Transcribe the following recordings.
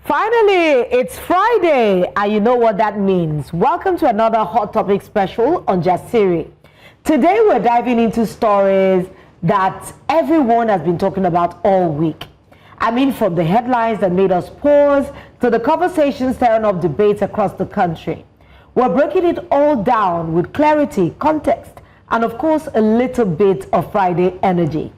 Finally, it's Friday, and you know what that means. Welcome to another Hot Topic special on Jasiri. Today, we're diving into stories that everyone has been talking about all week. I mean, from the headlines that made us pause to the conversations stirring up debates across the country. We're breaking it all down with clarity, context, and of course, a little bit of Friday energy.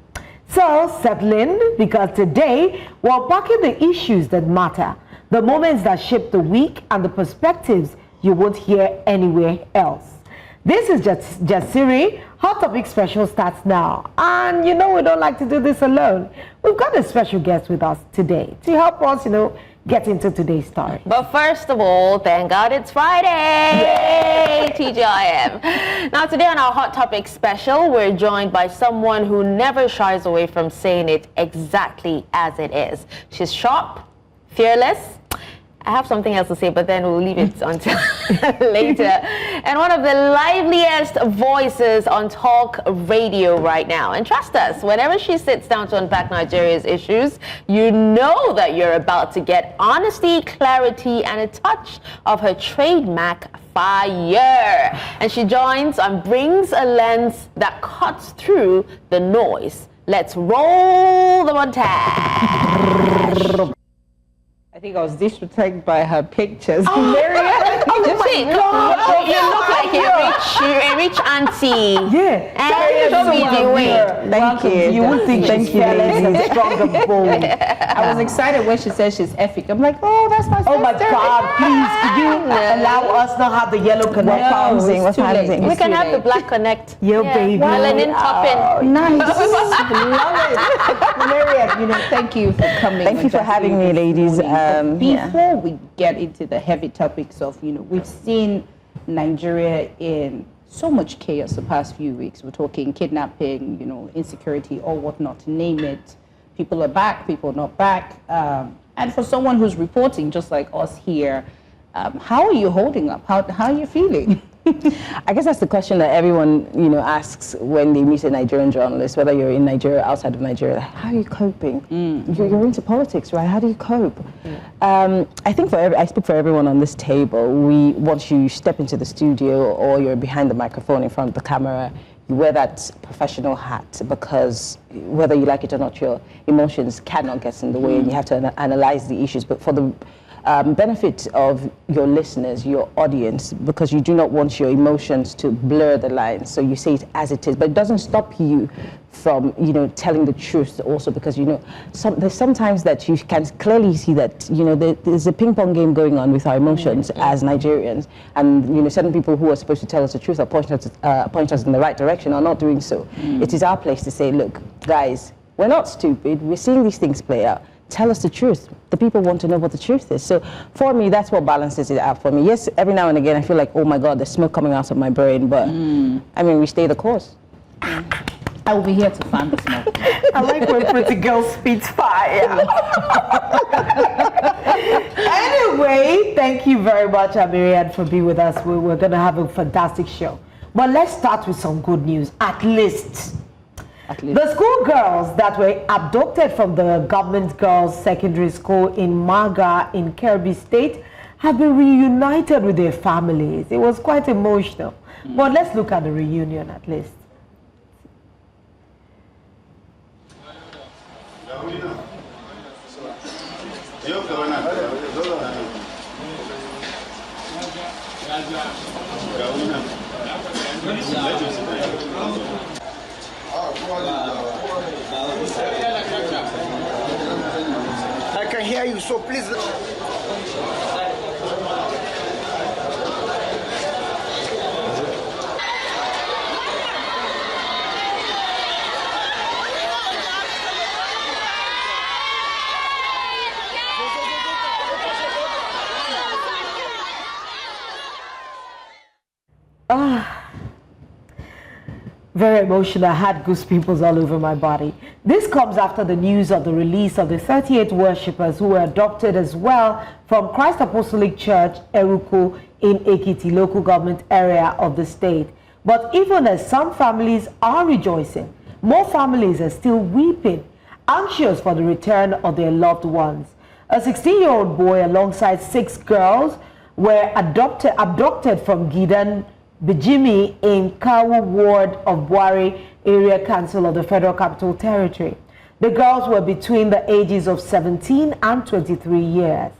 So settle in, because today we're unpacking the issues that matter, the moments that shape the week, and the perspectives you won't hear anywhere else. This is Jasiri. Hot Topic Special starts now. And you know we don't like to do this alone. We've got a special guest with us today to help us, get into today's story. But first of all, thank God it's Friday! Yay! TGIM. Now today on our Hot Topic Special, we're joined by someone who never shies away from saying it exactly as it is. She's sharp, fearless. I have something else to say, but then we'll leave it until later. And one of the liveliest voices on talk radio right now. And trust us, whenever she sits down to unpack Nigeria's issues, you know that you're about to get honesty, clarity, and a touch of her trademark fire. And she joins and brings a lens that cuts through the noise. Let's roll the montage. I think I was disrespected by her pictures. Maryann, you look like a rich auntie. Yeah. And show me the way. Thank you. You would think she's fearless and strong and bold. I was excited when she said she's epic. I'm like, oh, that's my sister. Oh my God, please, could you allow us not have the yellow connect? We can have the black connect. Yeah, baby. Melanin topping. Nice. Love it. Maryann, thank you for coming. Thank you for having me, ladies. Before we get into the heavy topics of, we've seen Nigeria in so much chaos the past few weeks. We're talking kidnapping, insecurity, or whatnot, name it. People are back, people are not back. And for someone who's reporting, just like us here, how are you holding up? How are you feeling? I guess that's the question that everyone, asks when they meet a Nigerian journalist, whether you're in Nigeria or outside of Nigeria. How are you coping? You're into politics, right? How do you cope? I think I speak for everyone on this table. Once you step into the studio or you're behind the microphone in front of the camera, you wear that professional hat, because whether you like it or not, your emotions cannot get in the way, and you have to analyze the issues. But for the benefit of your listeners, your audience, because you do not want your emotions to blur the lines, so you say it as it is, but it doesn't stop you from telling the truth also, because there's sometimes that you can clearly see that there's a ping pong game going on with our emotions as Nigerians, and certain people who are supposed to tell us the truth or point us in the right direction are not doing so. It is our place to say, look guys, we're not stupid, we're seeing these things play out. Tell us the truth. The people want to know what the truth is. So for me, that's what balances it out for me. Yes, every now and again, I feel like, oh my God, there's smoke coming out of my brain. But we stay the course. I will be here to fan the smoke. I like when pretty girl spits fire. Anyway, thank you very much, Maryann, for being with us. We're going to have a fantastic show. But let's start with some good news, at least. The schoolgirls that were abducted from the government girls' secondary school in Maryann in Kebbi State have been reunited with their families. It was quite emotional. But let's look at the reunion at least. I can hear you, so please. Very emotional. I had goosebumps all over my body. This comes after the news of the release of the 38 worshippers who were adopted as well from Christ Apostolic Church, Eruko, in Ekiti, local government area of the state. But even as some families are rejoicing, more families are still weeping, anxious for the return of their loved ones. A 16-year-old boy alongside 6 girls were abducted from Gidan Bijimi in Kawu ward of Buari Area Council of the Federal Capital Territory. The girls were between the ages of 17 and 23 years.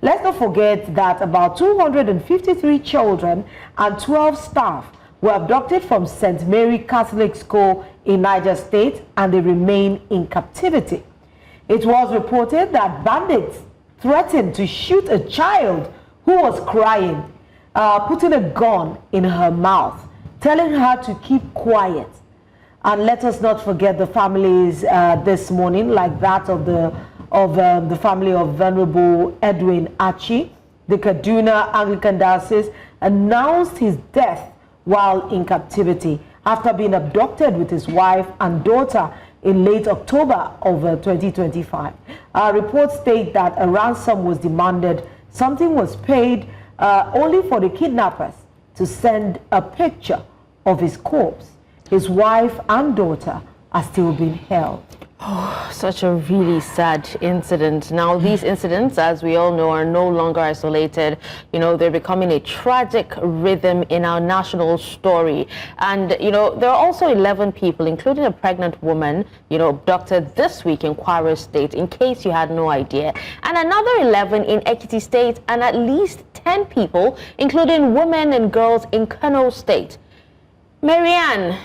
Let's not forget that about 253 children and 12 staff were abducted from St. Mary Catholic School in Niger State, and they remain in captivity. It was reported that bandits threatened to shoot a child who was crying, putting a gun in her mouth, telling her to keep quiet. And let us not forget the families this morning, like that of the family of Venerable Edwin Achi. The Kaduna Anglican Diocese announced his death while in captivity after being abducted with his wife and daughter in late October of 2025. Reports state that a ransom was demanded. Something was paid only for the kidnappers to send a picture of his corpse. His wife and daughter are still being held. Oh, such a really sad incident. Now, these incidents, as we all know, are no longer isolated. You know, they're becoming a tragic rhythm in our national story. And, you know, there are also 11 people, including a pregnant woman, you know, abducted this week in Kwara State, in case you had no idea. And another 11 in Ekiti State, and at least 10 people, including women and girls in Kano State. Maryann,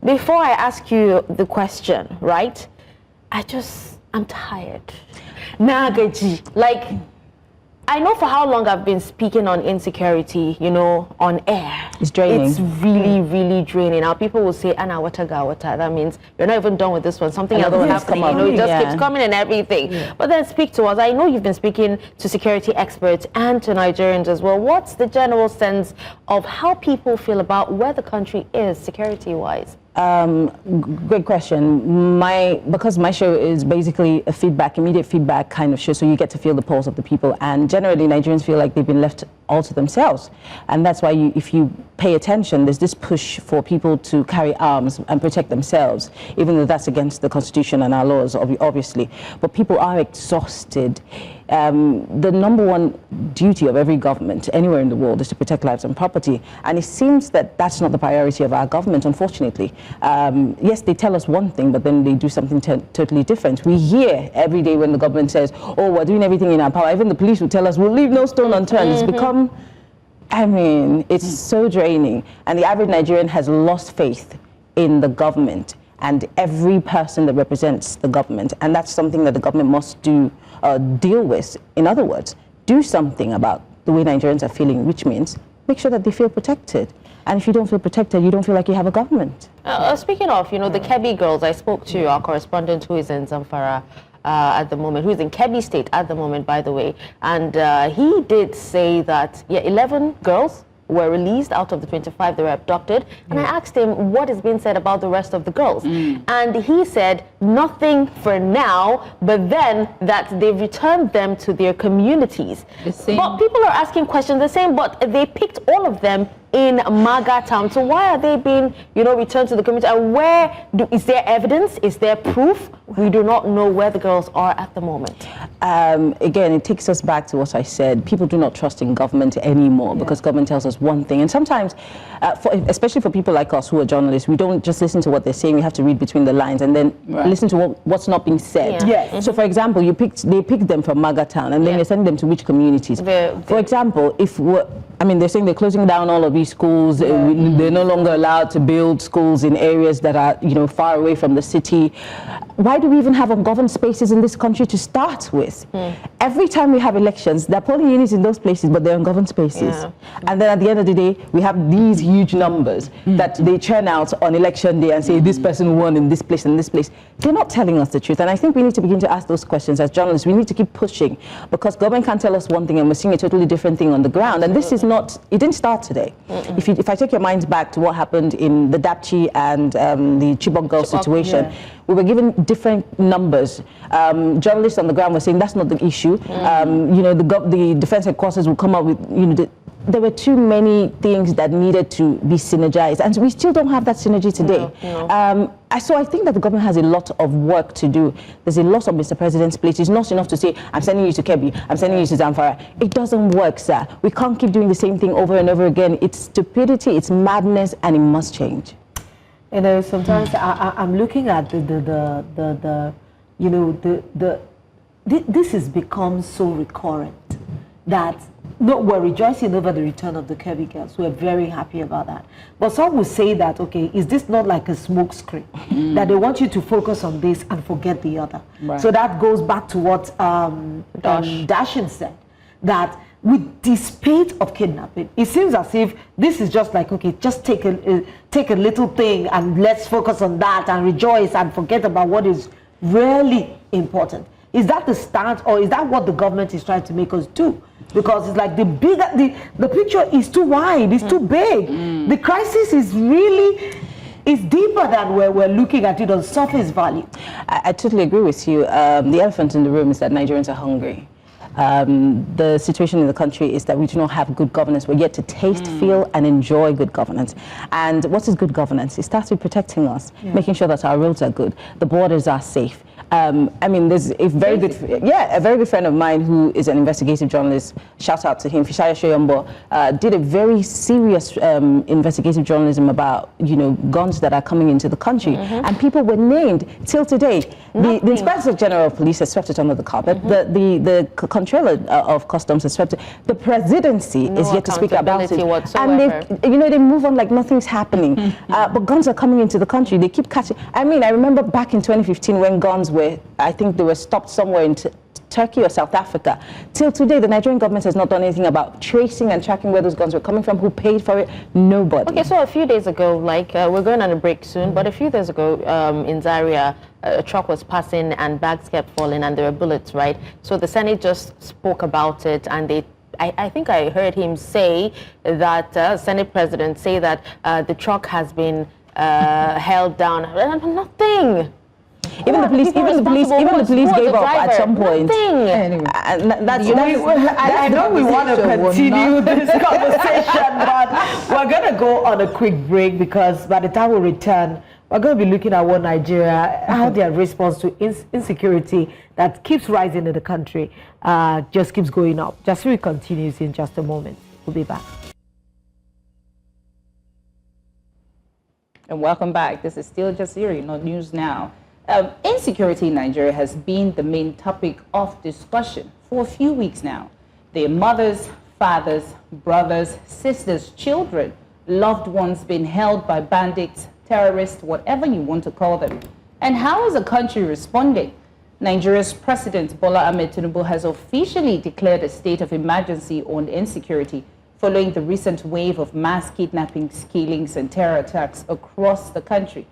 before I ask you the question, right? I'm tired. Nagaji. Like, I know for how long I've been speaking on insecurity, you know, on air. It's draining. It's really, really draining. Now, people will say, Anna, wata. That means you're not even done with this one. Something else is happening. You know, it just keeps coming and everything. Yeah. But then speak to us. I know you've been speaking to security experts and to Nigerians as well. What's the general sense of how people feel about where the country is security-wise? Great question. Because my show is basically a immediate feedback kind of show, so you get to feel the pulse of the people, and generally Nigerians feel like they've been left all to themselves, and that's why if you pay attention, there's this push for people to carry arms and protect themselves, even though that's against the Constitution and our laws, obviously. But people are exhausted. The number one duty of every government anywhere in the world is to protect lives and property, and it seems that that's not the priority of our government, unfortunately. Yes, they tell us one thing, but then they do something totally different. We hear every day when the government says, oh, we're doing everything in our power. Even the police will tell us, we'll leave no stone unturned. It's become, I mean, it's so draining, and the average Nigerian has lost faith in the government and every person that represents the government, and that's something that the government must deal with. In other words, do something about the way Nigerians are feeling, which means make sure that they feel protected. And if you don't feel protected, you don't feel like you have a government. Speaking of, you know, the Kebbi girls, I spoke to our correspondent who is in Zamfara at the moment, who is in Kebbi State at the moment, by the way. And he did say that, 11 girls were released out of the 25 that were abducted. And I asked him what is being said about the rest of the girls. And he said nothing for now, but then that they've returned them to their communities. But people are asking questions the same, but they picked all of them in Maga town. So why are they being, you know, returned to the community? And is there evidence? Is there proof? We do not know where the girls are at the moment. Again, it takes us back to what I said. People do not trust in government anymore because government tells us one thing. And sometimes, especially for people like us who are journalists, we don't just listen to what they're saying. We have to read between the lines and then listen to what's not being said. So, for example, they picked them from Maga town, and then you're sending them to which communities? For example, they're saying they're closing down all of these schools. They're no longer allowed to build schools in areas that are, you know, far away from the city. Why do we even have ungoverned spaces in this country to start with? Every time we have elections, there are polling units in those places, but they're ungoverned spaces. And then at the end of the day, we have these huge numbers that they churn out on election day and say this person won in this place and this place. They're not telling us the truth. And I think we need to begin to ask those questions as journalists. We need to keep pushing, because government can't tell us one thing and we're seeing a totally different thing on the ground. And this is not, it didn't start today. If I take your minds back to what happened in the Dapchi and the Chibok girl situation, we were given different numbers. Journalists on the ground were saying that's not the issue. You know, the defense headquarters will come up with, you know, there were too many things that needed to be synergized, and we still don't have that synergy today. No. So I think that the government has a lot of work to do. There's a lot of Mr. President's plate. It's not enough to say, I'm sending you to Kebbi, I'm sending you to Zamfara. It doesn't work, sir. We can't keep doing the same thing over and over again. It's stupidity, it's madness, and it must change. You know, sometimes I'm looking at this has become so recurrent that we're rejoicing over the return of the Kebbi girls. We're very happy about that. But some will say that, okay, is this not like a smoke screen? That they want you to focus on this and forget the other. Right. So that goes back to what Dashin said, that with the spate of kidnapping, it seems as if this is just like, okay, just take a little thing and let's focus on that and rejoice and forget about what is really important. Is that the stance, or is that what the government is trying to make us do? Because it's like the picture is too wide, it's too big. The crisis is deeper than where we're looking at it on surface value. I totally agree with you. The elephant in the room is that Nigerians are hungry. The situation in the country is that we do not have good governance. We're yet to taste, feel, and enjoy good governance. And what is good governance? It starts with protecting us, making sure that our roads are good, the borders are safe. I mean, there's a very good friend of mine who is an investigative journalist. Shout out to him. Fishaya Shoyombo did a very serious investigative journalism about, guns that are coming into the country, and people were named till today. The Inspector General of Police has swept it under the carpet. The Controller of Customs has swept it. The presidency is yet to speak about it, whatsoever. and they move on like nothing's happening. But guns are coming into the country. They keep catching. I mean, I remember back in 2015 when guns I think they were stopped somewhere in Turkey or South Africa. Till today, the Nigerian government has not done anything about tracing and tracking where those guns were coming from, who paid for it. Nobody. Okay, so a few days ago, we're going on a break soon, but a few days ago in Zaria, a truck was passing and bags kept falling and there were bullets, right? So the Senate just spoke about it, and I think I heard him say that, Senate President say that the truck has been held down. Nothing. Even the police gave up at some point. Anyway, I know we want to continue this conversation, but we're going to go on a quick break, because by the time we return, we're going to be looking at what Nigeria, how their response to insecurity that keeps rising in the country just keeps going up. Jasiri continues in just a moment. We'll be back. and welcome back. This is still Jasiri, not News Now. Insecurity in Nigeria has been the main topic of discussion for a few weeks now. Their mothers, fathers, brothers, sisters, children, loved ones being held by bandits, terrorists, whatever you want to call them. And how is the country responding? Nigeria's President Bola Ahmed Tinubu has officially declared a state of emergency on insecurity following the recent wave of mass kidnappings, killings, and terror attacks across the country.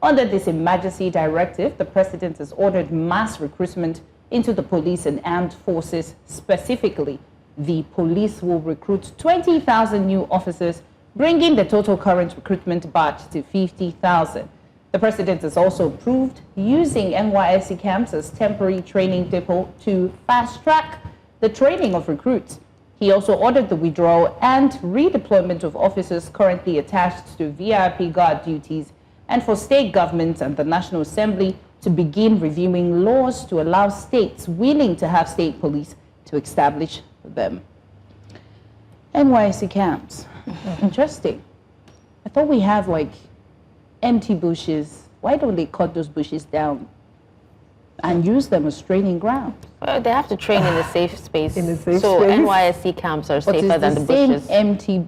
Under this emergency directive, the president has ordered mass recruitment into the police and armed forces. Specifically, the police will recruit 20,000 new officers, bringing the total current recruitment batch to 50,000. The president has also approved using NYSC camps as temporary training depot to fast-track the training of recruits. He also ordered the withdrawal and redeployment of officers currently attached to VIP guard duties, and for state governments and the National Assembly to begin reviewing laws to allow states willing to have state police to establish them. NYSC camps. Interesting. I thought we have like empty bushes. Why don't they cut those bushes down and use them as training ground? Well, they have to train in a safe space. In a safe so space. NYSC camps are safer than the bushes.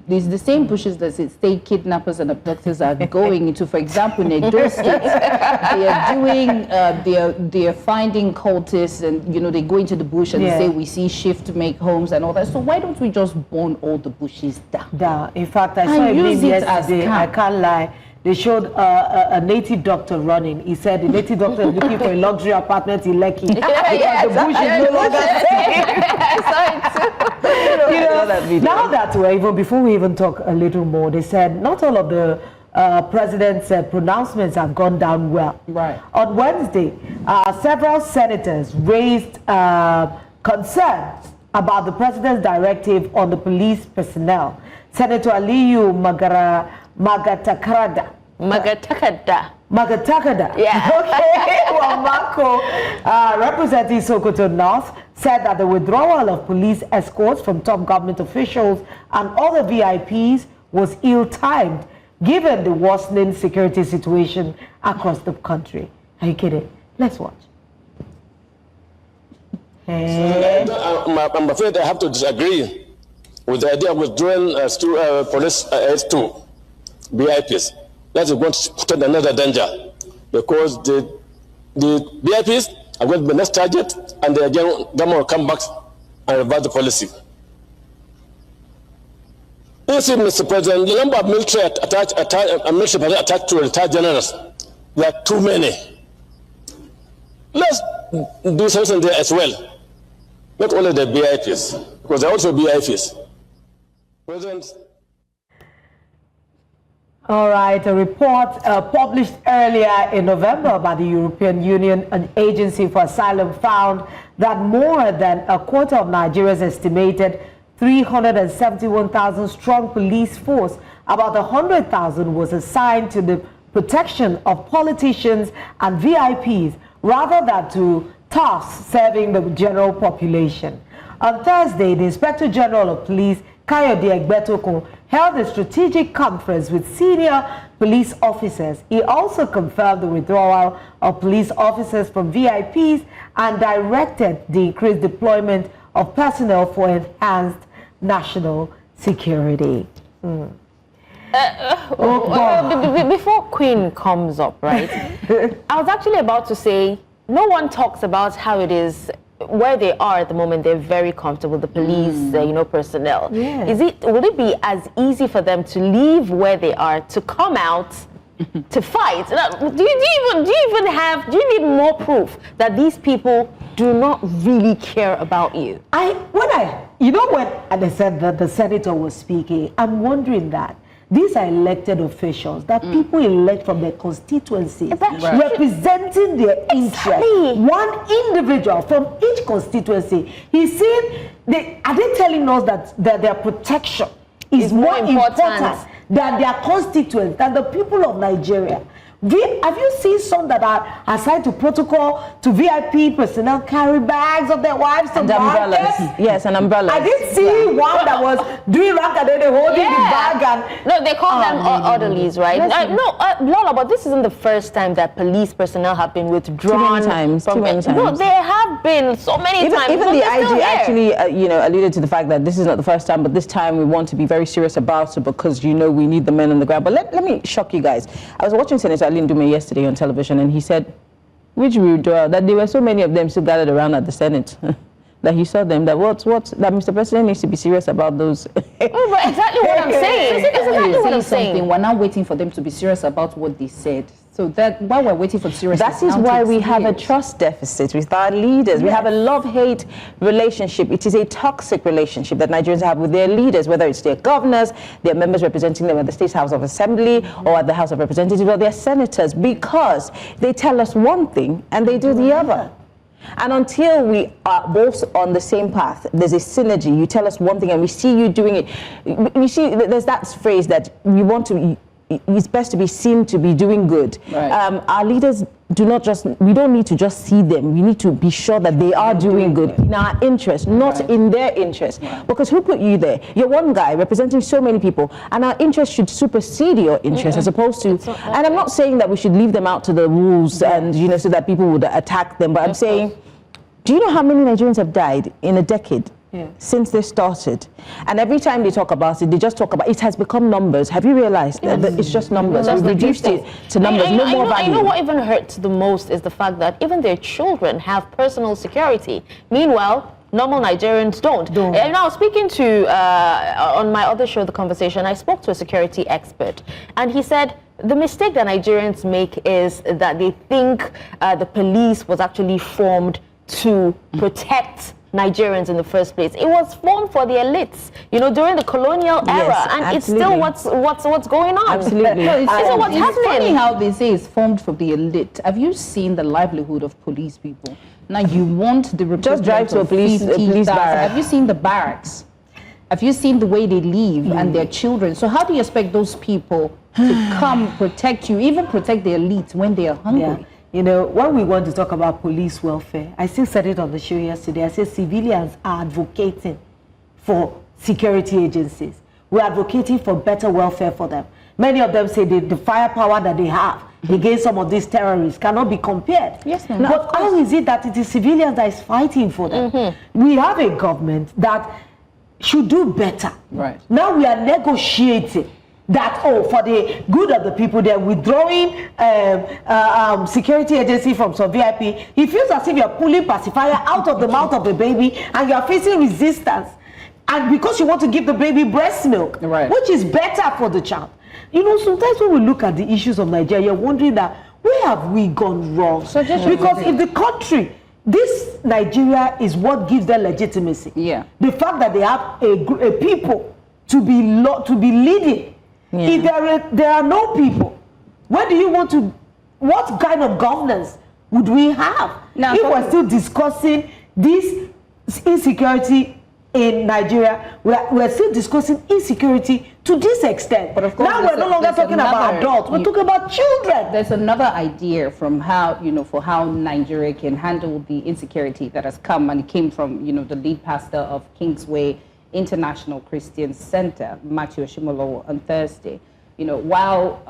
It's the same bushes that state kidnappers and abductors are going into. For example, in Edo State, they are doing, they are finding cultists, and they go into the bush and say we see shift make homes and all that. So why don't we just burn all the bushes down? In fact, I saw a meme yesterday. I can't lie. They showed a native doctor running. He said the native doctor is looking for a luxury apartment in Lekki. Because the bush is no longer safe. Now that before we even talk a little more, they said not all of the president's pronouncements have gone down well. Right. On Wednesday, several senators raised concerns about the president's directive on the police personnel. Senator Aliyu Magatakada. Yeah. Okay. Wamakko, representing Sokoto North, said that the withdrawal of police escorts from top government officials and other VIPs was ill-timed, given the worsening security situation across the country. Are you kidding? Let's watch. I'm afraid I have to disagree with the idea of withdrawing police aids to VIPs. That is going to present another danger, because the VIPs are going to be next target, and the government will come back and revise the policy. You see, Mr. President, the number of military attached to retired generals, there are too many. Let's do something there as well. Not only the VIPs, because there are also VIPs. President. All right, a report published earlier in November by the European Union, an agency for asylum, found that more than a quarter of Nigeria's estimated 371,000 strong police force, about 100,000 was assigned to the protection of politicians and VIPs rather than to tasks serving the general population. On Thursday, the Inspector General of Police, Kayode Egbetokun, held a strategic conference with senior police officers. He also confirmed the withdrawal of police officers from VIPs and directed the increased deployment of personnel for enhanced national security. Before Queen comes up, right? I was actually about to say, no one talks about how it is where they are at the moment. They're very comfortable, the police, personnel. Yes. Would it be as easy for them to leave where they are to come out to fight? Do you need more proof that these people do not really care about you? When they said that the senator was speaking, I'm wondering that these are elected officials that people elect from their constituency, representing their interests. One individual from each constituency. He's saying, are they telling us that their protection is more important than their constituents, than the people of Nigeria? Have you seen some that are assigned to protocol, to VIP personnel, carry bags of their wives and umbrellas? Yes, and umbrellas. I did see one that was doing rank and then holding the bag and... No, they call them orderlies, right? Lola, but this isn't the first time that police personnel have been withdrawn. Too many times. No, they have been so many times. Even the IG actually, alluded to the fact that this is not the first time, but this time we want to be very serious about it because, we need the men on the ground. But let me shock you guys. I was watching Senator Alindume yesterday on television, and he said, which withdrawal, that there were so many of them still gathered around at the Senate. That he saw them, that that Mr. President needs to be serious about those. But exactly what I'm saying. Exactly what I'm saying. We're now waiting for them to be serious about what they said. So that while we're waiting for seriousness, that is why we have a trust deficit with our leaders. Yes. We have a love-hate relationship. It is a toxic relationship that Nigerians have with their leaders, whether it's their governors, their members representing them at the State House of Assembly or at the House of Representatives, or their senators, because they tell us one thing and they do the other. And until we are both on the same path, there's a synergy. You tell us one thing and we see you doing it. You see, there's that phrase that we want to... It's best to be seen to be doing good. Right. Our leaders we don't need to just see them. We need to be sure that they are doing good in our interest, not in their interest. Right. Because who put you there? You're one guy representing so many people, and our interest should supersede your interest as opposed to... And I'm not saying that we should leave them out to the rules and, so that people would attack them, but I'm saying, do you know how many Nigerians have died in a decade? Since they started, and every time they talk about it, they just talk about it. Has become numbers. Have you realized that it's just numbers? We've reduced it to numbers. No more value. I know what even hurts the most is the fact that even their children have personal security. Meanwhile, normal Nigerians don't. And now, speaking to on my other show, The Conversation, I spoke to a security expert, and he said the mistake that Nigerians make is that they think the police was actually formed to protect Nigerians in the first place. It was formed for the elites, during the colonial era, and absolutely. It's still what's going on. Absolutely. It's funny how they say it's formed for the elite. Have you seen the livelihood of police people? Now you want the recruitment Just drive to a of police 50,000. barrack. Have you seen the barracks? Have you seen the way they live and their children? So how do you expect those people to come protect you, even protect the elite when they are hungry? Yeah. You know, when we want to talk about police welfare, I still said it on the show yesterday. I said civilians are advocating for security agencies. We're advocating for better welfare for them. Many of them say the firepower that they have against some of these terrorists cannot be compared. Yes, no, but how is it that it is civilians that is fighting for them? We have a government that should do better. Right. Now we are negotiating that, for the good of the people, they're withdrawing security agency from some VIP. It feels as if you're pulling pacifier out of the mouth of the baby and you're facing resistance. And because you want to give the baby breast milk, right, which is better for the child. You know, sometimes when we look at the issues of Nigeria, you're wondering that, where have we gone wrong? Because if the country, this Nigeria is what gives them legitimacy. Yeah. The fact that they have a people to be leading. Yeah. If there are no people, where do you want to? What kind of governance would we have Now, if we're still discussing this insecurity in Nigeria? We're still discussing insecurity to this extent. But of course, now we're no longer talking about adults. We're talking about children. There's another idea from how, for how Nigeria can handle the insecurity that has come, and it came from, the lead pastor of Kingsway International Christian Center, Matthew Ashimolowo, on Thursday. While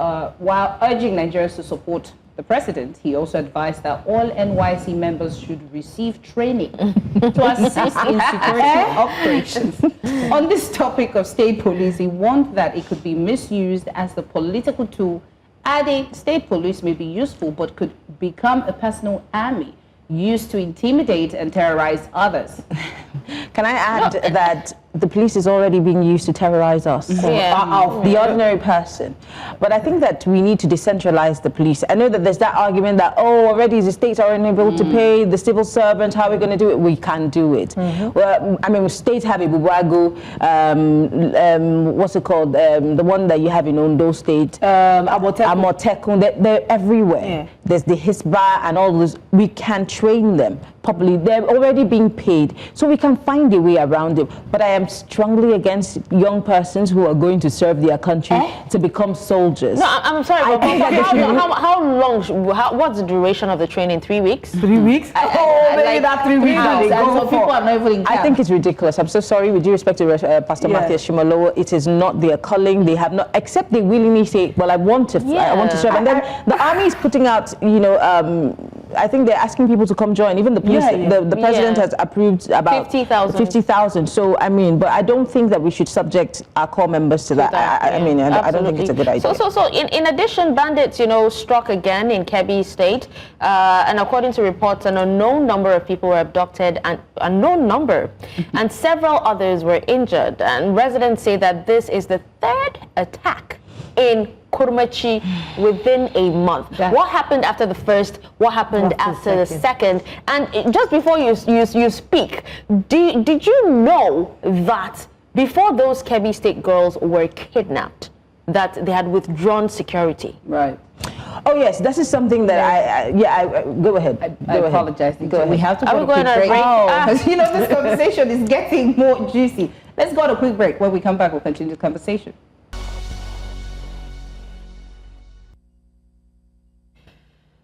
urging Nigerians to support the president, he also advised that all NYSC members should receive training to assist in security operations. On this topic of state police, he warned that it could be misused as the political tool, adding state police may be useful but could become a personal army used to intimidate and terrorize others. Can I add that the police is already being used to terrorize us, the ordinary person? But I think that we need to decentralize the police. I know that there's that argument that, already the states are unable to pay the civil servant, how are we going to do it? We can't do it. Well, I mean, states have a bubago, what's it called? The one that you have in Ondo State, Amotekun, they're everywhere. Yeah. There's the Hisba and all those. We can train them properly. They're already being paid, so we can find a way around it. But I am strongly against young persons who are going to serve their country to become soldiers. No, I'm sorry, but how long, what's the duration of the training? 3 weeks? 3 weeks? Maybe that 3 weeks. People are not even in camp. I think it's ridiculous. I'm so sorry. With due respect to Pastor Matthew Ashimolowo, it is not their calling. They have not, except they willingly say, well, I want to serve. And then the army is putting out, I think they're asking people to come join. Even the police, the president has approved about 50,000. So, I mean, but I don't think that we should subject our core members to that. I don't think it's a good idea. So in addition, bandits, struck again in Kebbi State. And according to reports, an unknown number of people were abducted, and several others were injured. And residents say that this is the third attack in Kurmachi within a month. What happened after the first? What happened after the second? And just before you speak, did you know that before those Kebbi State girls were kidnapped, that they had withdrawn security? Right. Oh yes, this is something that I go ahead. I apologize. We have to go to a quick break. Because this conversation is getting more juicy. Let's go on a quick break. When we come back, we'll continue the conversation.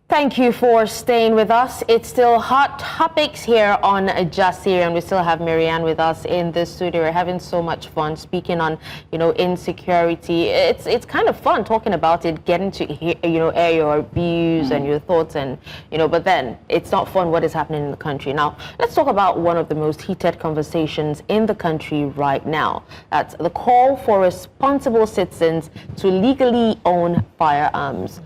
Thank you for staying with us. It's still hot topics here on Jasiri, and we still have Maryann with us in the studio. We're having so much fun speaking on, insecurity. It's kind of fun talking about it, getting to hear, air your views and your thoughts, and but then it's not fun what is happening in the country. Now, let's talk about one of the most heated conversations in the country right now. That's the call for responsible citizens to legally own firearms.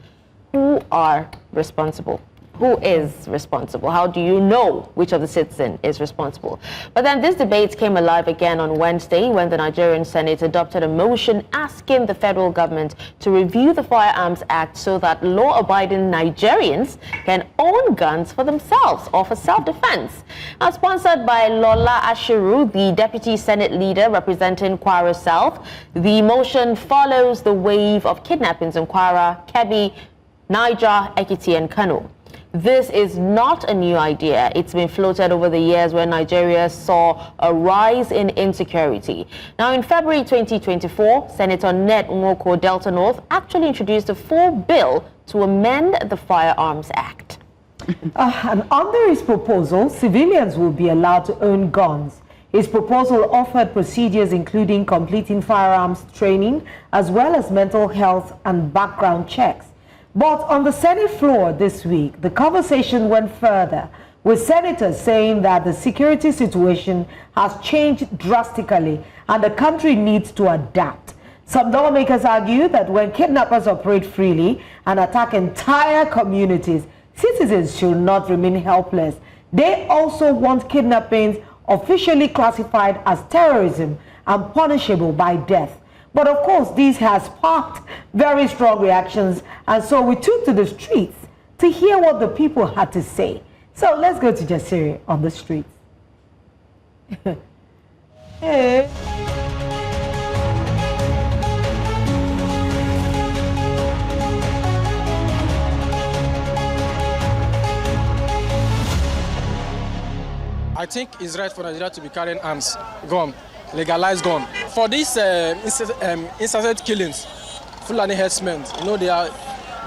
Who are responsible? Who is responsible? How do you know which of the citizen is responsible? But then this debate came alive again on Wednesday when the Nigerian Senate adopted a motion asking the federal government to review the Firearms Act so that law-abiding Nigerians can own guns for themselves or for self-defense. Now, sponsored by Lola Ashiru, the deputy Senate leader representing Kwara South, the motion follows the wave of kidnappings in Kwara, Kebbi, Niger, Ekiti, and Kano. This is not a new idea. It's been floated over the years when Nigeria saw a rise in insecurity. Now, in February 2024, Senator Ned Nwoko Delta North actually introduced a full bill to amend the Firearms Act. And under his proposal, civilians will be allowed to own guns. His proposal offered procedures including completing firearms training as well as mental health and background checks. But on the Senate floor this week, the conversation went further, with senators saying that the security situation has changed drastically and the country needs to adapt. Some lawmakers argue that when kidnappers operate freely and attack entire communities, citizens should not remain helpless. They also want kidnappings officially classified as terrorism and punishable by death. But of course, this has sparked very strong reactions, and so we took to the streets to hear what the people had to say. So let's go to Jasiri on the streets. Hey. I think it's right for Nigeria to be carrying arms, gun, legalized gun. For these incessant killings, Fulani herdsmen, you know, they are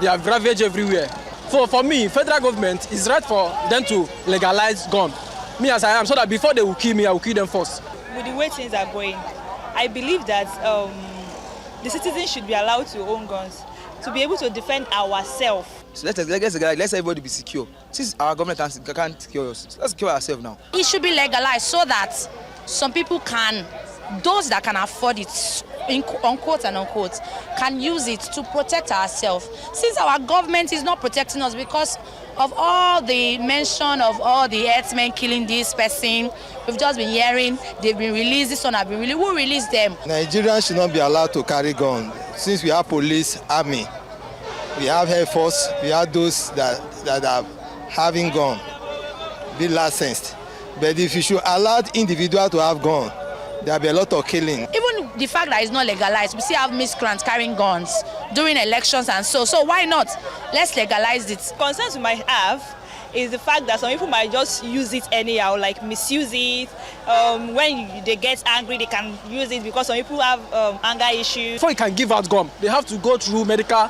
ravaged everywhere. So for me, federal government is right for them to legalize gun. Me as I am, so that before they will kill me, I will kill them first. With the way things are going, I believe that the citizens should be allowed to own guns, to be able to defend ourselves. So let's everybody be secure. Since our government can't secure us, so let's secure ourselves now. It should be legalized so that some people can, those that can afford it, unquote and unquote, can use it to protect ourselves. Since our government is not protecting us because of all the mention of all the herdsmen killing this person, we've just been hearing they've been released, this one have been released. Who released them? Nigerians should not be allowed to carry guns. Since we have police, army, we have Air Force, we have those that are having gun, be licensed. But if you should allow individual to have gun, there will be a lot of killing. Even the fact that it's not legalized, we still have miscreants carrying guns during elections and so why not? Let's legalize it. Concerns we might have is the fact that some people might just use it anyhow, like misuse it. When they get angry, they can use it because some people have anger issues. Before you can give out gun, they have to go through medical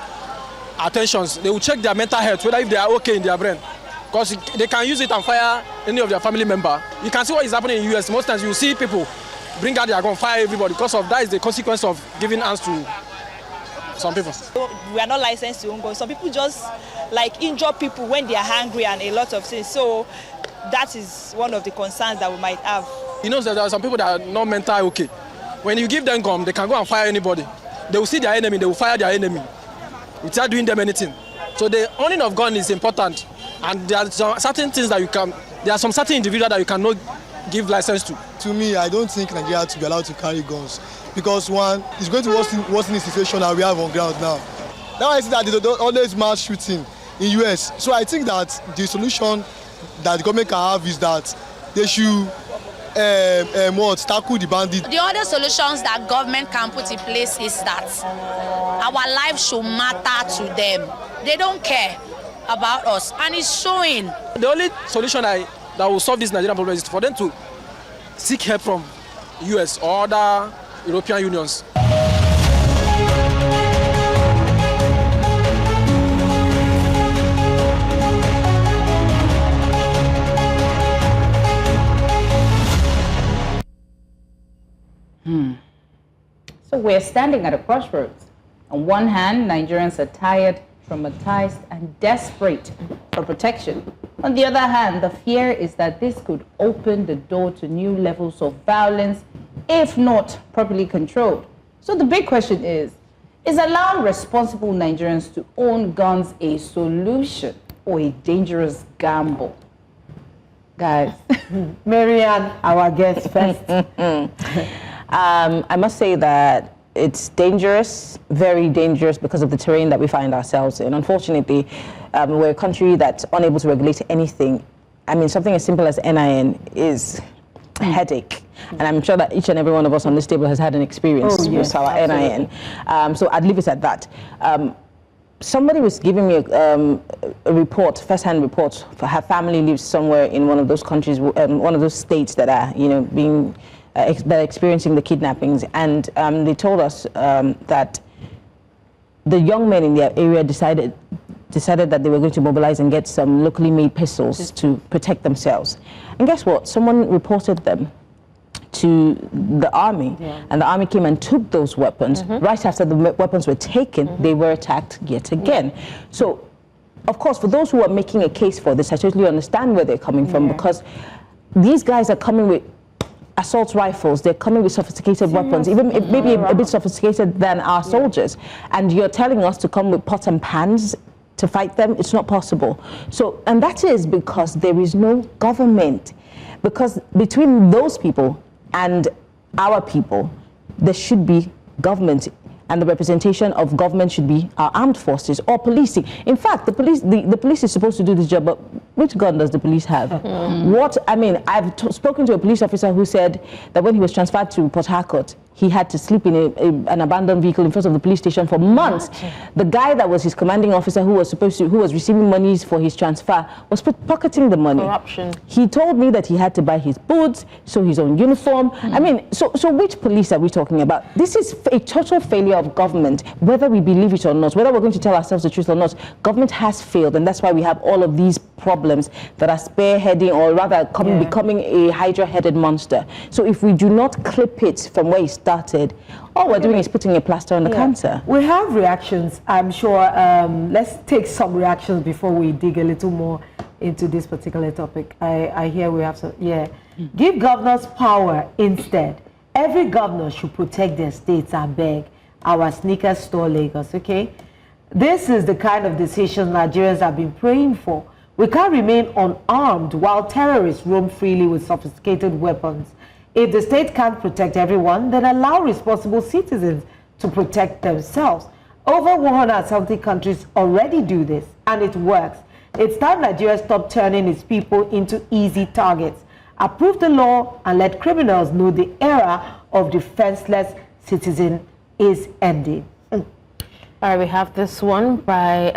attentions. They will check their mental health, whether if they are okay in their brain. Because they can use it and fire any of their family member. You can see what is happening in the US. Most times you see people bring out their gun, fire everybody. Because of that is the consequence of giving arms to some people. We are not licensed to own guns. Some people just like injure people when they are hungry and a lot of things. So that is one of the concerns that we might have. You know, there are some people that are not mentally okay. When you give them gun, they can go and fire anybody. They will see their enemy, they will fire their enemy without doing them anything. So the owning of gun is important. And there are some certain things that there are some certain individuals that you cannot give license to. To me, I don't think Nigeria to be allowed to carry guns. Because one, it's going to worsen the situation that we have on ground now. Now I see that there's always mass shooting in US. So I think that the solution that the government can have is that they should tackle the bandits. The other solutions that government can put in place is that our lives should matter to them. They don't care about us, and it's showing. The only solution that will solve this Nigerian problem is for them to seek help from US or other European unions. So we're standing at a crossroads. On one hand, Nigerians are tired, traumatized, and desperate for protection. On the other hand, the fear is that this could open the door to new levels of violence if not properly controlled. So the big question is allowing responsible Nigerians to own guns a solution or a dangerous gamble? Guys. Maryann, our guest first. I must say that it's dangerous, very dangerous, because of the terrain that we find ourselves in. Unfortunately, we're a country that's unable to regulate anything. I mean, something as simple as NIN is a headache. And I'm sure that each and every one of us on this table has had an experience with our NIN. So I'd leave it at that. somebody was giving me a report, first-hand report. For her family lives somewhere in one of those countries, one of those states that are, being that are experiencing the kidnappings, and they told us that the young men in their area decided that they were going to mobilize and get some locally made pistols to protect themselves. And guess what? Someone reported them to the army, and the army came and took those weapons. Right after the weapons were taken, they were attacked yet again. So, of course, for those who are making a case for this, I totally understand where they're coming from, because these guys are coming with assault rifles, they're coming with sophisticated weapons, even maybe a bit sophisticated than our soldiers. And you're telling us to come with pots and pans to fight them? It's not possible. So, and that is because there is no government. Because between those people and our people, there should be government, and the representation of government should be our armed forces or policing. In fact, the police is supposed to do this job, but which gun does the police have? I've spoken to a police officer who said that when he was transferred to Port Harcourt, he had to sleep in an abandoned vehicle in front of the police station for months. The guy that was his commanding officer, who was receiving monies for his transfer, was pocketing the money. Corruption. He told me that he had to buy his boots, so his own uniform. So which police are we talking about? This is a total failure of government, whether we believe it or not, whether we're going to tell ourselves the truth or not. Government has failed, and that's why we have all of these problems that are spearheading, or rather becoming a hydra-headed monster. So if we do not clip it from where it started, all we're doing is putting a plaster on the cancer. We have reactions, I'm sure. Let's take some reactions before we dig a little more into this particular topic. I hear we have some, Give governors power instead. Every governor should protect their states, I beg. Our sneaker store Lagos, okay? This is the kind of decision Nigerians have been praying for. We can't remain unarmed while terrorists roam freely with sophisticated weapons. If the state can't protect everyone, then allow responsible citizens to protect themselves. Over 170 countries already do this, and it works. It's time Nigeria stopped turning its people into easy targets. Approve the law and let criminals know the era of defenseless citizen is ending. All right, we have this one by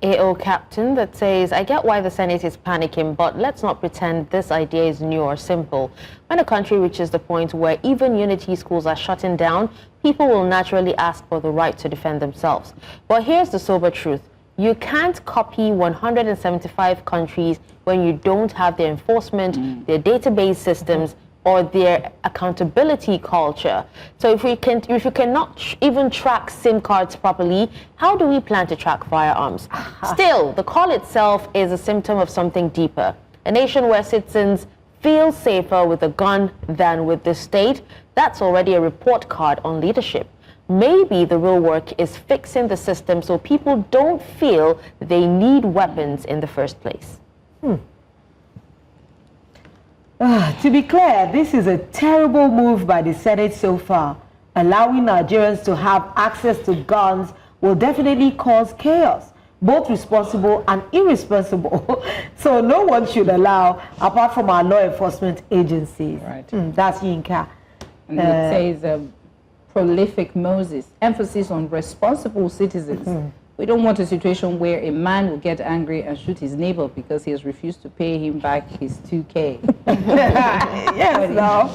AO Captain that says, I get why the Senate is panicking, but let's not pretend this idea is new or simple. When a country reaches the point where even unity schools are shutting down, people will naturally ask for the right to defend themselves. But here's the sober truth. You can't copy 175 countries when you don't have their enforcement, their database systems, or their accountability culture. So if you cannot even track SIM cards properly, how do we plan to track firearms? Still, the call itself is a symptom of something deeper. A nation where citizens feel safer with a gun than with the state, that's already a report card on leadership. Maybe the real work is fixing the system so people don't feel they need weapons in the first place. To be clear, this is a terrible move by the Senate so far. Allowing Nigerians to have access to guns will definitely cause chaos, both responsible and irresponsible. So no one should allow, apart from our law enforcement agencies. Right. That's Yinka. And it says, prolific Moses, emphasis on responsible citizens. We don't want a situation where a man will get angry and shoot his neighbor because he has refused to pay him back his 2K. Yes, no.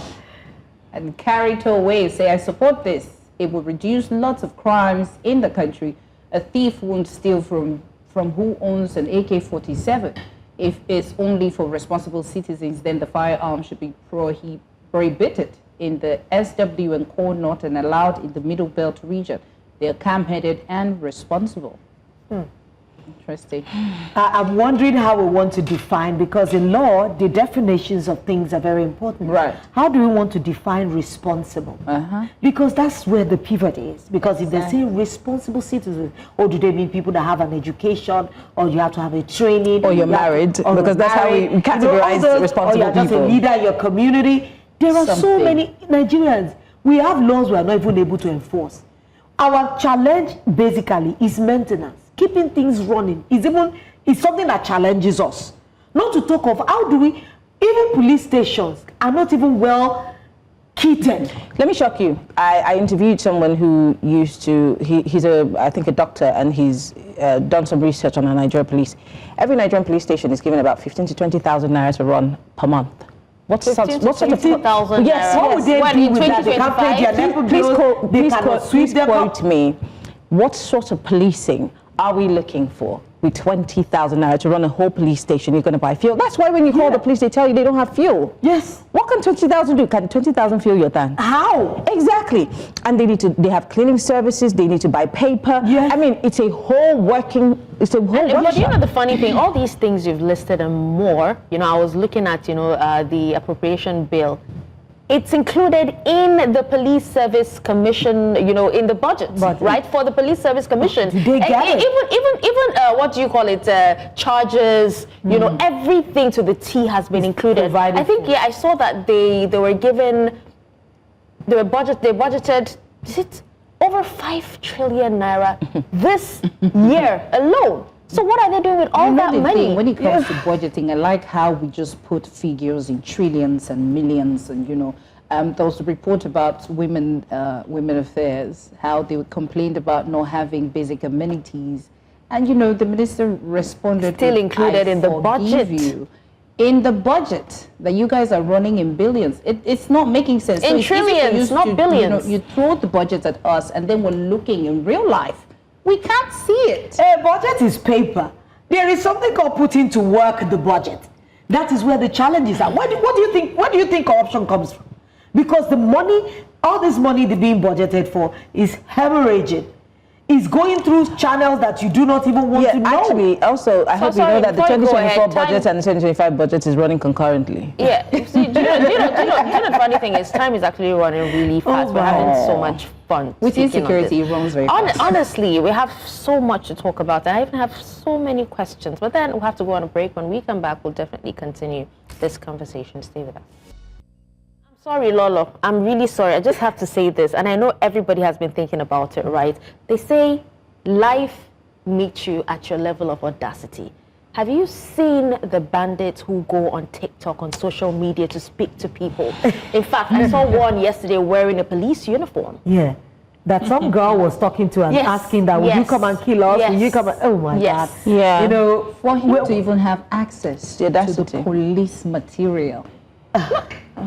And carry it away, say, I support this. It will reduce lots of crimes in the country. A thief won't steal from who owns an AK-47. If it's only for responsible citizens, then the firearm should be prohibited in the SW and Core North and allowed in the Middle Belt region. They're calm-headed and responsible. Interesting. I'm wondering how we want to define, because in law, the definitions of things are very important. Right. How do we want to define responsible? Because that's where the pivot is. Because if they say responsible citizens, or do they mean people that have an education, or you have to have a training? Or you're married, because that's how we categorize responsible people. Or you're just a leader in your community. There are so many Nigerians. We have laws we are not even able to enforce. Our challenge basically is maintenance. Keeping things running is something that challenges us. Not to talk of how do we, even police stations are not even well Keaton. Let me shock you. I interviewed someone who used to, he's I think a doctor, and he's done some research on the Nigerian police. Every Nigerian police station is given about 15 to 20,000 naira to run per month. What sort of 50,000 yes, what would they do with that? They can't pay their NEPA bills, they cannot sweep them up. Quote me, what sort of policing are we looking for with 20,000 naira to run a whole police station? You're going to buy fuel. That's why when you call the police, they tell you they don't have fuel. Yes. What can 20,000 do? Can 20,000 fuel your tank? How? Exactly. And they have cleaning services. They need to buy paper. Yes. I mean, it's a whole working. But you know the funny thing, all these things you've listed and more. You know, I was looking at the appropriation bill. It's included in the Police Service Commission, in the budget, right? For the Police Service Commission. They get it. Even what do you call it? Charges, everything to the T has been included. I think, I saw that they budgeted, is it over 5 trillion naira this year alone? So what are they doing with all that money? When it comes to budgeting, I like how we just put figures in trillions and millions, and there was a report about women affairs, how they complained about not having basic amenities, and the minister responded, still included in the budget. In the budget that you guys are running in billions, it's not making sense. In trillions, not billions. You throw the budget at us, and then we're looking in real life. We can't see it. A budget is paper. There is something called putting to work the budget. That is where the challenges are. What do you think? Where do you think corruption comes from? Because the money, all this money they're being budgeted for, is hemorrhaging. It's going through channels that you do not even want to know. Actually, also, I hope you know that the 2024 budget and the 2025 budget is running concurrently. Yeah. See, do you know the funny thing is, time is actually running really fast. We're having so much fun. With insecurity, it runs very fast. Honestly, we have so much to talk about. I even have so many questions. But then we'll have to go on a break. When we come back, we'll definitely continue this conversation. Stay with us. Sorry, Lolo. I'm really sorry. I just have to say this, and I know everybody has been thinking about it, right? They say life meets you at your level of audacity. Have you seen the bandits who go on TikTok, on social media to speak to people? In fact, I saw one yesterday wearing a police uniform. Yeah. That some girl was talking to and asking that, will you come and kill us? Will you come and, oh my God. Yeah. For him to even have access to the police material.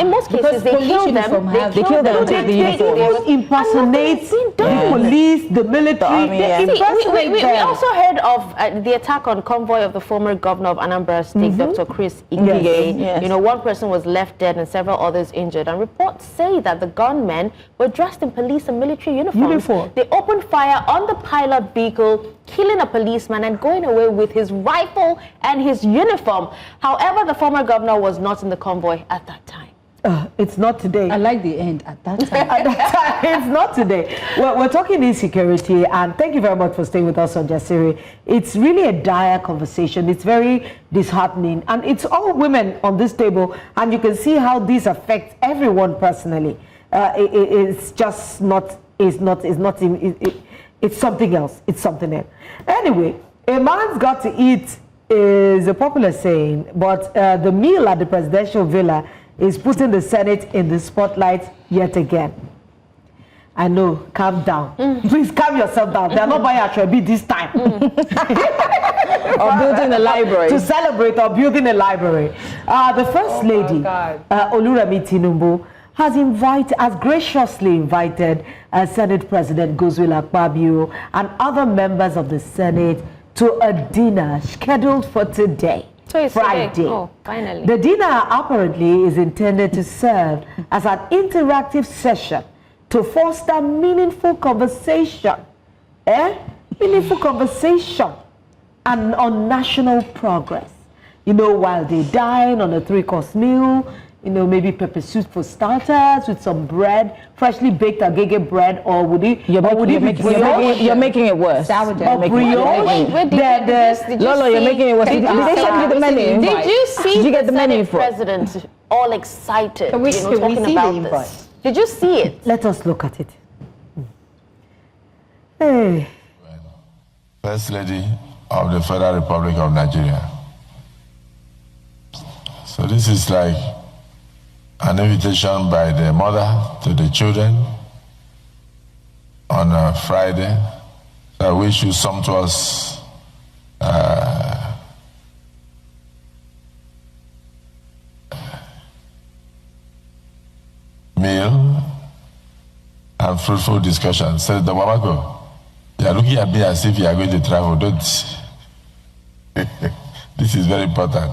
In most cases, they kill them. They kill them and take the uniform. They impersonate the police, the military. We also heard of the attack on convoy of the former governor of Anambra State, Dr. Chris Ngige. Yes. One person was left dead and several others injured. And reports say that the gunmen were dressed in police and military uniforms. They opened fire on the pilot vehicle, killing a policeman and going away with his rifle and his uniform. However, the former governor was not in the convoy at that time. It's not today. I like the end at that time. At that time, it's not today. We're talking insecurity, and thank you very much for staying with us on Jasiri. It's really a dire conversation. It's very disheartening, and it's all women on this table, and you can see how this affects everyone personally. It's just not. It's something else. It's something else. Anyway, a man's got to eat is a popular saying, but the meal at the presidential villa is putting the Senate in the spotlight yet again. I know, calm down. Please calm yourself down. They're not buying a Trebi this time. Or building a library. To celebrate or building a library. The First Lady, Oluremi Tinubu, has graciously invited Senate President Godswill Akpabio and other members of the Senate to a dinner scheduled for today. So it's Friday. Today. Oh, finally. The dinner apparently is intended to serve as an interactive session to foster meaningful conversation. Meaningful conversation and on national progress. While they dine on a 3-course meal, maybe pepper soup for starters with some bread, freshly baked agege bread, or would it? You're making it worse. Or brioche. Lolo, you're making it worse. Did they send you the menu? Did you see Did you get the menu for President all excited, talking about this? Did you see it? Let us look at it. Hey. First Lady of the Federal Republic of Nigeria. So this is like an invitation by the mother to the children on a Friday. So I wish you sumptuous meal and fruitful discussion. Said the Wamakko, you are looking at me as if you are going to travel, don't you? This is very important.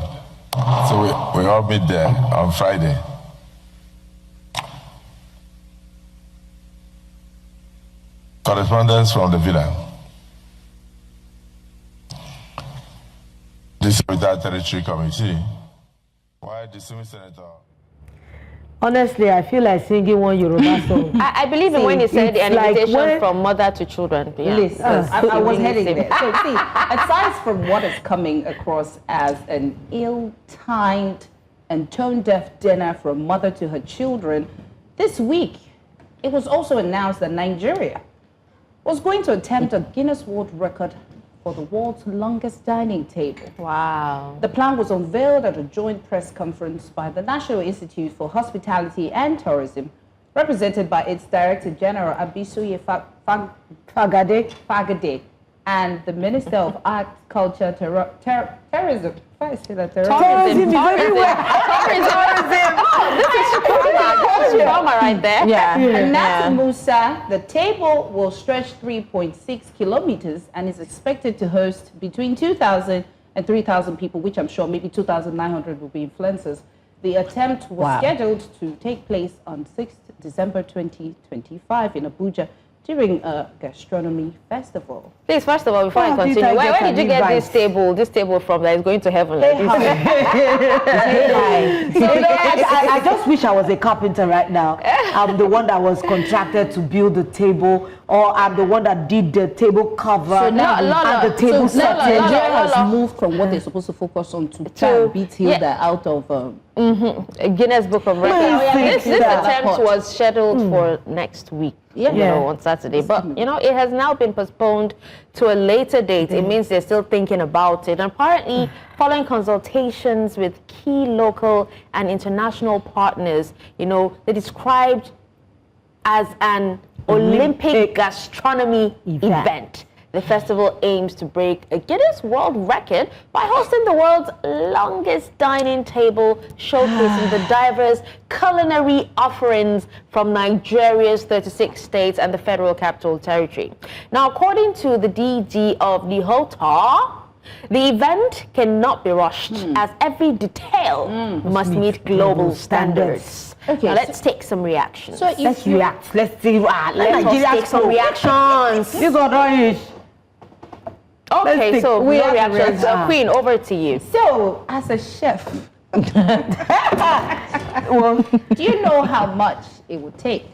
So we all meet there on Friday. Correspondence from the villa. This is without territory committee. Why the Sumi Senator? Honestly, I feel like singing one Yoruba song. I believe in when he said an invitation from mother to children. Yeah. Listen, I was heading there. So see, aside from what is coming across as an ill-timed and tone-deaf dinner from mother to her children, this week it was also announced that Nigeria was going to attempt a Guinness World Record for the world's longest dining table. Wow. The plan was unveiled at a joint press conference by the National Institute for Hospitality and Tourism, represented by its Director General Abisoye Fagade and the Minister of Art, Culture, Tourism. Tourism everywhere. Tourism. This is Shikama right there. Yeah. And Natu Musa, the table will stretch 3.6 kilometers and is expected to host between 2,000 and 3,000 people, which I'm sure maybe 2,900 will be influencers. The attempt was scheduled to take place on 6th December 2025 in Abuja during a gastronomy festival. Please, first of all, before I continue, where did you get this table from that is going to heaven like this? I just wish I was a carpenter right now. I'm the one that was contracted to build the table, or I'm the one that did the table cover and the table setting. Nigeria has moved from what they're supposed to focus on to try and beat Hilda out of a Guinness Book of Records. This attempt was scheduled for next week. On Saturday, but it has now been postponed to a later date. It means they're still thinking about it, and apparently following consultations with key local and international partners, they described as an Olympic gastronomy event. The festival aims to break a Guinness World Record by hosting the world's longest dining table, showcasing the diverse culinary offerings from Nigeria's 36 states and the Federal Capital Territory. Now, according to the DG of the hotel, the event cannot be rushed as every detail must meet global standards. Okay, now let's take some reactions. So let's react. Let's see. Let's take some reactions. You got Irish. Okay, so we are reactions. Queen, over to you. So, as a chef, do you know how much it would take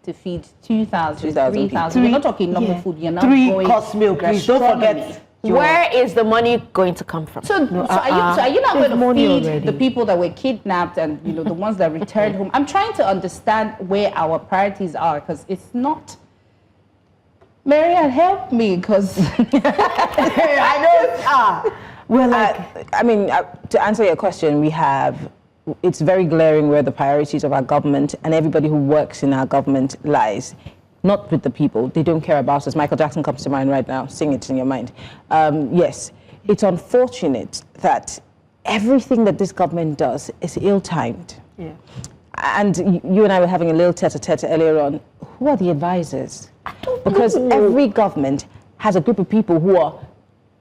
to feed 2,000, 3,000? We're not talking normal food. You're not going 3-course meal. Please don't forget. Where is the money going to come from? So are you not going to feed the people that were kidnapped and the ones that returned home? I'm trying to understand where our priorities are, because it's not. Maryann, help me, because I know. To answer your question, it's very glaring where the priorities of our government and everybody who works in our government lies. Not with the people. They don't care about us. Michael Jackson comes to mind right now. Sing it in your mind. Yes, it's unfortunate that everything that this government does is ill-timed. Yeah. And you and I were having a little tete-a-tete earlier on. Who are the advisors? Because every government has a group of people who are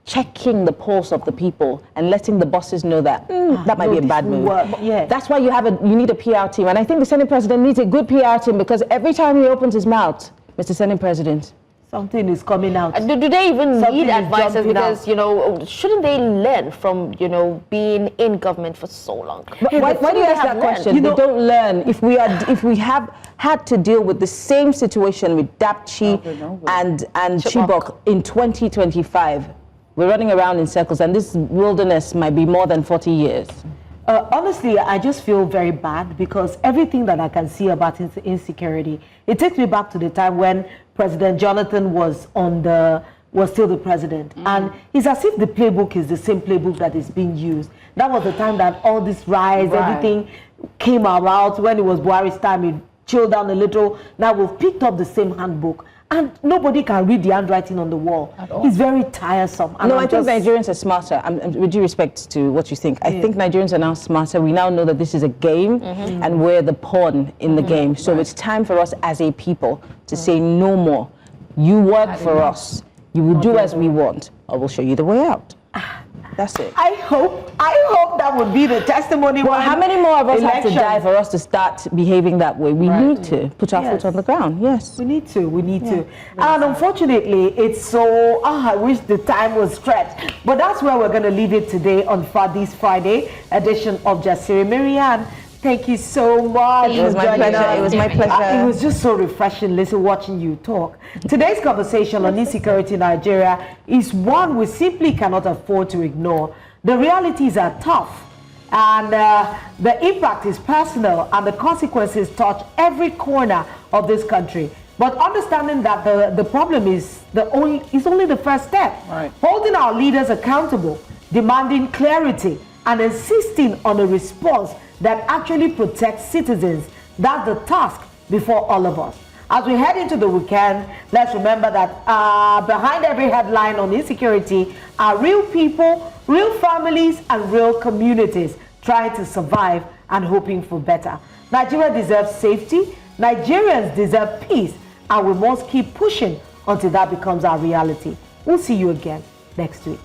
checking the pulse of the people and letting the bosses know that that might be a bad move. Yeah. That's why you need a PR team. And I think the Senate President needs a good PR team, because every time he opens his mouth, Mr. Senate President, something is coming out. Do they even need advisors? Because, shouldn't they learn from, being in government for so long? Why do you ask that question? They don't learn. If we have had to deal with the same situation with Dapchi and Chibok in 2025, we're running around in circles, and this wilderness might be more than 40 years. Honestly, I just feel very bad, because everything that I can see about insecurity, it takes me back to the time when President Jonathan was still the president. And it's as if the playbook is the same playbook that is being used. That was the time that all this rise, everything came about. When it was Buhari's time, it chilled down a little. Now we've picked up the same handbook. And nobody can read the handwriting on the wall. It's very tiresome. And I think Nigerians are smarter. With due respect to what you think, I think Nigerians are now smarter. We now know that this is a game and we're the pawn in the game. So it's time for us as a people to say no more. You work for us. You will do as we want, or we'll show you the way out. That's it. I hope that would be the testimony. Well, how many more of us have to die for us to start behaving that way? We need to put our foot on the ground. Yes. We need to. And unfortunately, it's so, I wish the time was stretched. But that's where we're going to leave it today on this Friday edition of Jasiri. Maryann, thank you so much. It was my pleasure. It was my pleasure. It was just so refreshing watching you talk. Today's conversation on insecurity in Nigeria is one we simply cannot afford to ignore. The realities are tough, and the impact is personal, and the consequences touch every corner of this country. But understanding that the problem is only the first step. Right. Holding our leaders accountable, demanding clarity, and insisting on a response that actually protects citizens. That's the task before all of us. As we head into the weekend, let's remember that behind every headline on insecurity are real people, real families, and real communities trying to survive and hoping for better. Nigeria deserves safety, Nigerians deserve peace, and we must keep pushing until that becomes our reality. We'll see you again next week.